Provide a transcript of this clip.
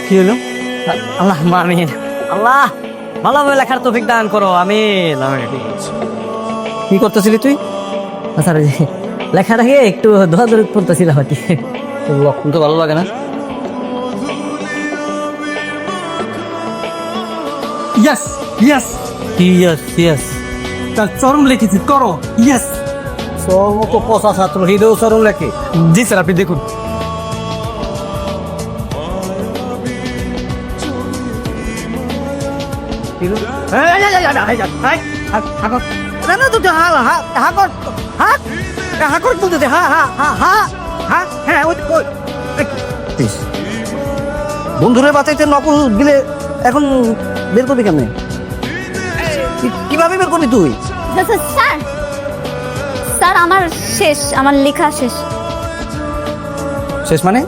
কি হলো? আল্লাহ আমিন। আল্লাহ ভালোভাবে লেখার তৌফিক দান করো, আমিন আমিন। কি করতেছিলি তুই? আচ্ছা রে, লেখার আগে একটু দোয়া-দরুদ পড়তেছিলাম আর কি। লক্ষণ তো ভালো লাগে না। Yes yes, yes yes. তার চরম লিখেছি, করো ইয়েস। সমত পচা ছাত্র হৃদয় চরম লেখে। জি স্যার, আপনি দেখুন। বন্ধুরে বাঁচাইতে নকল দিলে এখন বের করবি কেমনে? কিভাবে বের করবি তুই? স্যার, স্যার আমার শেষ, আমার লেখা শেষ। শেষ মানে?